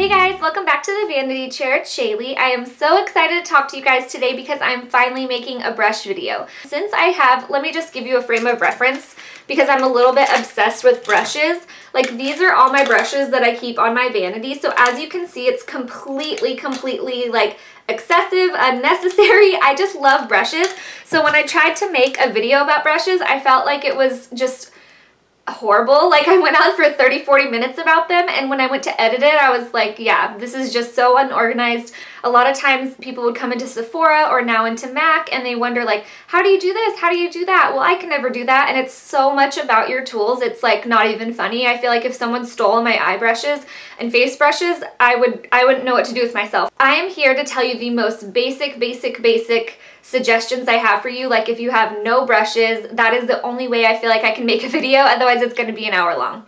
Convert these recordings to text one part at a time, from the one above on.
Hey guys, welcome back to the Vanity Chair. It's Shaylee. I am so excited to talk to you guys today because I'm finally making a brush video. Since I have, let me just give you a frame of reference because I'm a little bit obsessed with brushes. Like, these are all my brushes that I keep on my vanity. So as you can see, it's completely like excessive, unnecessary. I just love brushes. So when I tried to make a video about brushes, I felt like it was just horrible. Like, I went on for 30-40 minutes about them, and when I went to edit it, I was like, yeah, this is just so unorganized. A lot of times people would come into Sephora or now into MAC and they wonder, like, how do you do this? How do you do that? Well, I can never do that. And it's so much about your tools. It's like not even funny. I feel like if someone stole my eye brushes and face brushes, I wouldn't know what to do with myself. I am here to tell you the most basic suggestions I have for you. Like, if you have no brushes, that is the only way I feel like I can make a video. Otherwise, it's going to be an hour long.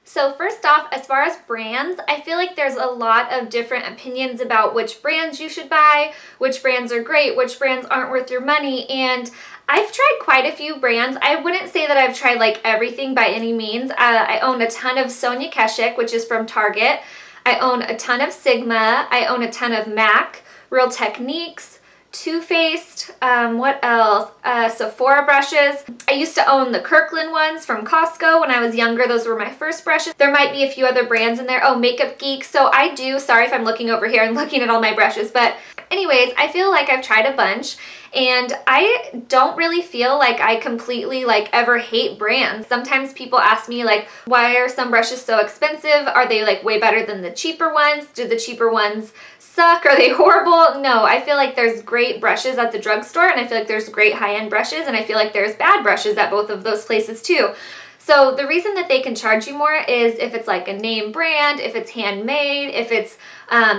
So first off, as far as brands, I feel like there's a lot of different opinions about which brands you should buy, which brands are great, which brands aren't worth your money, and I've tried quite a few brands. I wouldn't say that I've tried like everything by any means. I own a ton of Sonia Kashuk, which is from Target. I own a ton of Sigma. I own a ton of MAC, Real Techniques, Too Faced, what else? Sephora brushes. I used to own the Kirkland ones from Costco when I was younger. Those were my first brushes. There might be a few other brands in there. Oh, Makeup Geek. So I do, sorry if I'm looking over here and looking at all my brushes, but anyways, I feel like I've tried a bunch and I don't really feel like I completely like ever hate brands. Sometimes people ask me like, why are some brushes so expensive? Are they like way better than the cheaper ones? Do the cheaper ones suck? Are they horrible? No, I feel like there's great brushes at the drugstore and I feel like there's great high-end brushes and I feel like there's bad brushes at both of those places too. So the reason that they can charge you more is if it's like a name brand, if it's handmade, if it's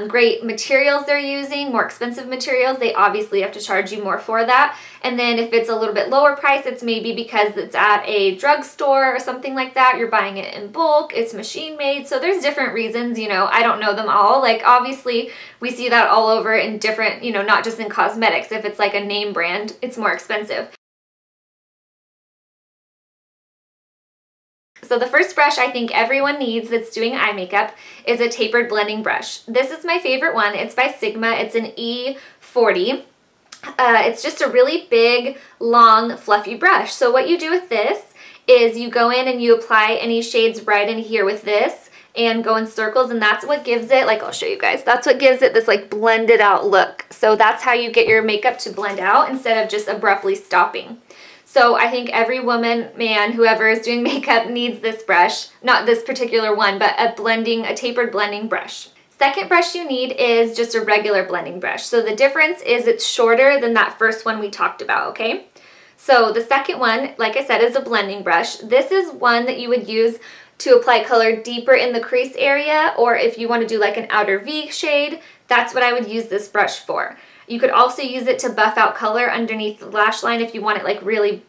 great materials they're using, more expensive materials, they obviously have to charge you more for that. And then if it's a little bit lower price, it's maybe because it's at a drugstore or something like that. You're buying it in bulk, it's machine made. So there's different reasons, you know, I don't know them all. Like, obviously we see that all over in different, you know, not just in cosmetics. If it's like a name brand, it's more expensive. So the first brush I think everyone needs that's doing eye makeup is a tapered blending brush. This is my favorite one. It's by Sigma. It's an E40. It's just a really big, long, fluffy brush. So what you do with this is you go in and you apply any shades right in here with this and go in circles, and that's what gives it, like, I'll show you guys, that's what gives it this like blended out look. So that's how you get your makeup to blend out instead of just abruptly stopping. So I think every woman, man, whoever is doing makeup needs this brush. Not this particular one, but a tapered blending brush. Second brush you need is just a regular blending brush. So the difference is it's shorter than that first one we talked about, okay? So the second one, like I said, is a blending brush. This is one that you would use to apply color deeper in the crease area, or if you want to do like an outer V shade, that's what I would use this brush for. You could also use it to buff out color underneath the lash line if you want it like really,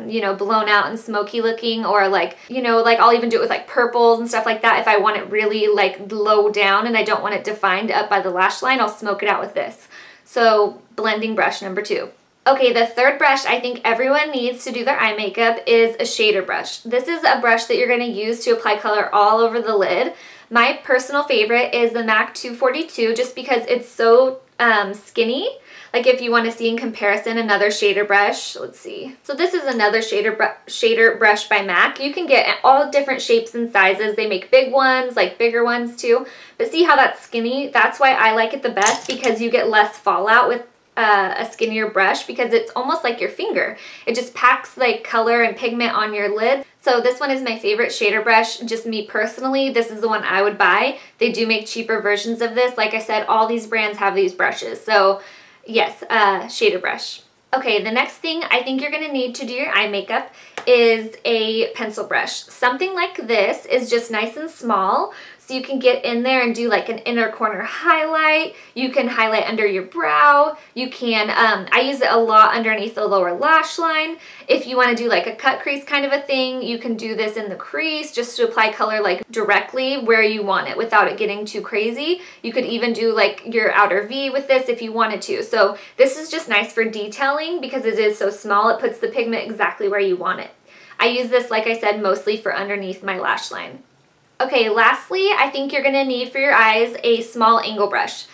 you know, blown out and smoky looking, or like, you know, like I'll even do it with like purples and stuff like that. If I want it really like low down and I don't want it defined up by the lash line, I'll smoke it out with this. So blending brush number 2. Okay, the third brush I think everyone needs to do their eye makeup is a shader brush. This is a brush that you're going to use to apply color all over the lid. My personal favorite is the MAC 242 just because it's so skinny. Like, if you want to see in comparison another shader brush, let's see. So this is another shader brush by MAC. You can get all different shapes and sizes. They make big ones, like bigger ones too. But see how that's skinny? That's why I like it the best, because you get less fallout with a skinnier brush, because it's almost like your finger. It just packs like color and pigment on your lid. So this one is my favorite shader brush, just me personally. This is the one I would buy. They do make cheaper versions of this. Like I said, all these brands have these brushes. So yes, shader brush. Okay, the next thing I think you're gonna need to do your eye makeup is a pencil brush. Something like this is just nice and small, so you can get in there and do like an inner corner highlight. You can highlight under your brow. You can, I use it a lot underneath the lower lash line. If you want to do like a cut crease kind of a thing, you can do this in the crease just to apply color like directly where you want it without it getting too crazy. You could even do like your outer V with this if you wanted to. So this is just nice for detailing because it is so small. It puts the pigment exactly where you want it. I use this, like I said, mostly for underneath my lash line. Okay, lastly, I think you're going to need for your eyes a small angle brush.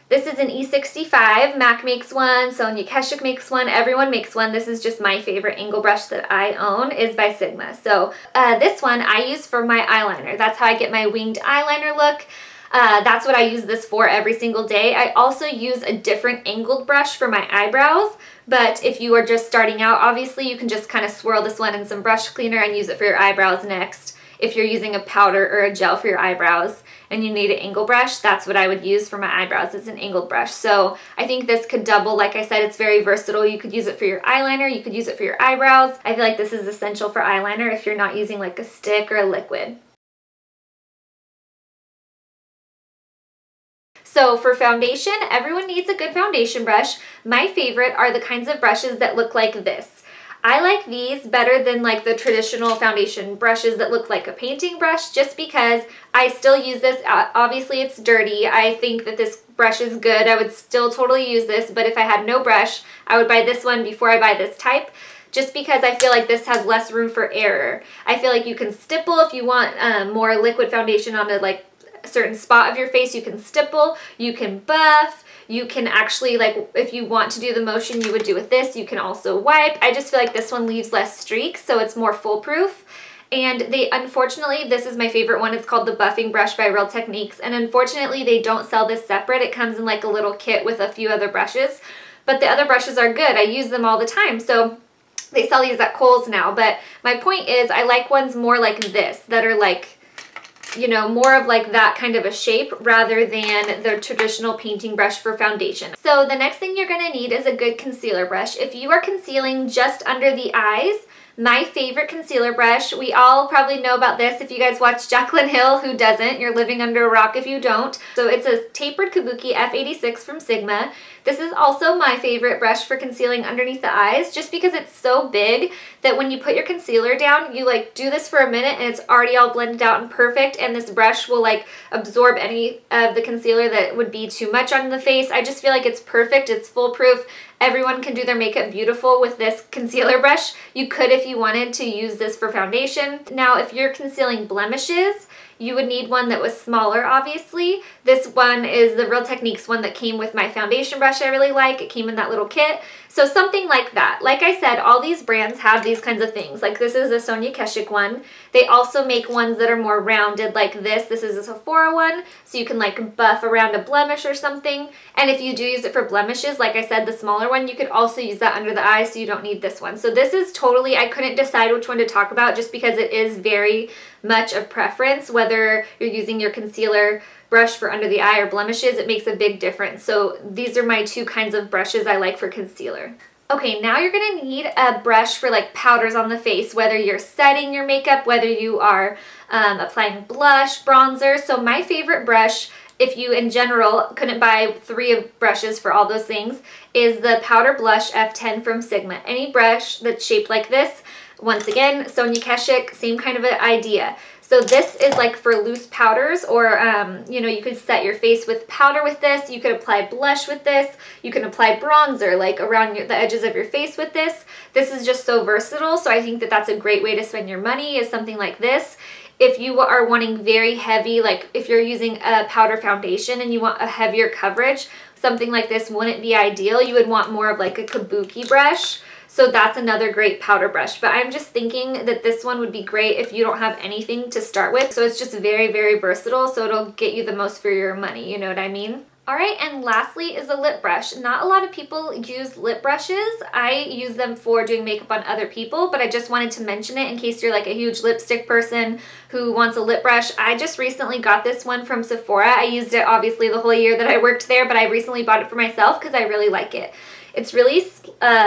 This is an E65. MAC makes one, Sonia Keshik makes one, everyone makes one. This is just my favorite angle brush that I own, is by Sigma. So this one I use for my eyeliner. That's how I get my winged eyeliner look. That's what I use this for every single day. I also use a different angled brush for my eyebrows, but if you are just starting out, obviously you can just kind of swirl this one in some brush cleaner and use it for your eyebrows next. If you're using a powder or a gel for your eyebrows and you need an angle brush, that's what I would use for my eyebrows, is an angled brush. So I think this could double. Like I said, it's very versatile. You could use it for your eyeliner, you could use it for your eyebrows. I feel like this is essential for eyeliner if you're not using like a stick or a liquid. So for foundation, everyone needs a good foundation brush. My favorite are the kinds of brushes that look like this. I like these better than like the traditional foundation brushes that look like a painting brush, just because I still use this. Obviously it's dirty. I think that this brush is good. I would still totally use this, but if I had no brush, I would buy this one before I buy this type, just because I feel like this has less room for error. I feel like you can stipple if you want more liquid foundation on like a certain spot of your face. You can stipple, you can buff, you can actually, like, if you want to do the motion you would do with this, you can also wipe. I just feel like this one leaves less streaks, so it's more foolproof. And unfortunately, this is my favorite one. It's called the Buffing Brush by Real Techniques, and unfortunately they don't sell this separate. It comes in like a little kit with a few other brushes, but the other brushes are good. I use them all the time, so they sell these at Kohl's now. But my point is, I like ones more like this, that are like, you know, more of like that kind of a shape rather than the traditional painting brush for foundation. So the next thing you're gonna need is a good concealer brush. If you are concealing just under the eyes, my favorite concealer brush, we all probably know about this if you guys watch Jaclyn Hill. Who doesn't? You're living under a rock if you don't. So it's a tapered kabuki F86 from Sigma. This is also my favorite brush for concealing underneath the eyes, just because it's so big that when you put your concealer down, you like do this for a minute and it's already all blended out and perfect, and this brush will like absorb any of the concealer that would be too much on the face. I just feel like it's perfect. It's foolproof. Everyone can do their makeup beautiful with this concealer brush. You could, if you wanted, to use this for foundation. Now, if you're concealing blemishes, you would need one that was smaller, obviously. This one is the Real Techniques one that came with my foundation brush I really like. It came in that little kit. So something like that. Like I said, all these brands have these kinds of things. Like this is a Sonia Keshik one. They also make ones that are more rounded like this. This is a Sephora one, so you can like buff around a blemish or something. And if you do use it for blemishes, like I said, the smaller one, you could also use that under the eyes, so you don't need this one. So this is totally, I couldn't decide which one to talk about just because it is very much a preference. Whether you're using your concealer brush for under the eye or blemishes, it makes a big difference. So these are my two kinds of brushes I like for concealer. Okay, now you're gonna need a brush for like powders on the face, whether you're setting your makeup, whether you are applying blush, bronzer. So my favorite brush, if you in general couldn't buy 3 brushes for all those things, is the Powder Blush F10 from Sigma. Any brush that's shaped like this, once again, Sonia Keshik, same kind of an idea. So this is like for loose powders, or you know, you could set your face with powder with this, you could apply blush with this, you can apply bronzer like around the edges of your face with this. This is just so versatile, so I think that that's a great way to spend your money, is something like this. If you are wanting very heavy, like if you're using a powder foundation and you want a heavier coverage, something like this wouldn't be ideal. You would want more of like a kabuki brush. So that's another great powder brush. But I'm just thinking that this one would be great if you don't have anything to start with. So it's just very, very versatile. So it'll get you the most for your money. You know what I mean? Alright, and lastly is a lip brush. Not a lot of people use lip brushes. I use them for doing makeup on other people, but I just wanted to mention it in case you're like a huge lipstick person who wants a lip brush. I just recently got this one from Sephora. I used it obviously the whole year that I worked there, but I recently bought it for myself because I really like it. It's really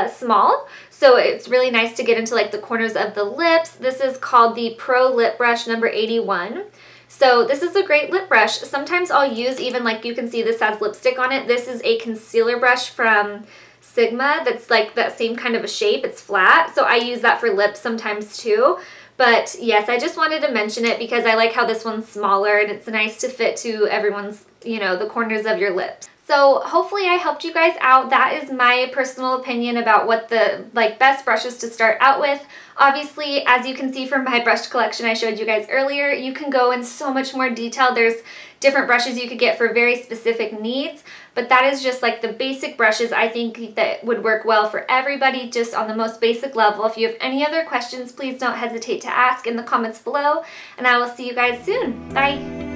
small, so it's really nice to get into like the corners of the lips. This is called the Pro Lip Brush number 81. So this is a great lip brush. Sometimes I'll use, even like you can see this has lipstick on it. This is a concealer brush from Sigma that's like that same kind of a shape. It's flat, so I use that for lips sometimes too. But yes, I just wanted to mention it because I like how this one's smaller and it's nice to fit to everyone's, you know, the corners of your lips. So hopefully I helped you guys out. That is my personal opinion about what the best brushes to start out with. Obviously, as you can see from my brush collection I showed you guys earlier, you can go in so much more detail. There's different brushes you could get for very specific needs, but that is just like the basic brushes I think that would work well for everybody, just on the most basic level. If you have any other questions, please don't hesitate to ask in the comments below, and I will see you guys soon. Bye!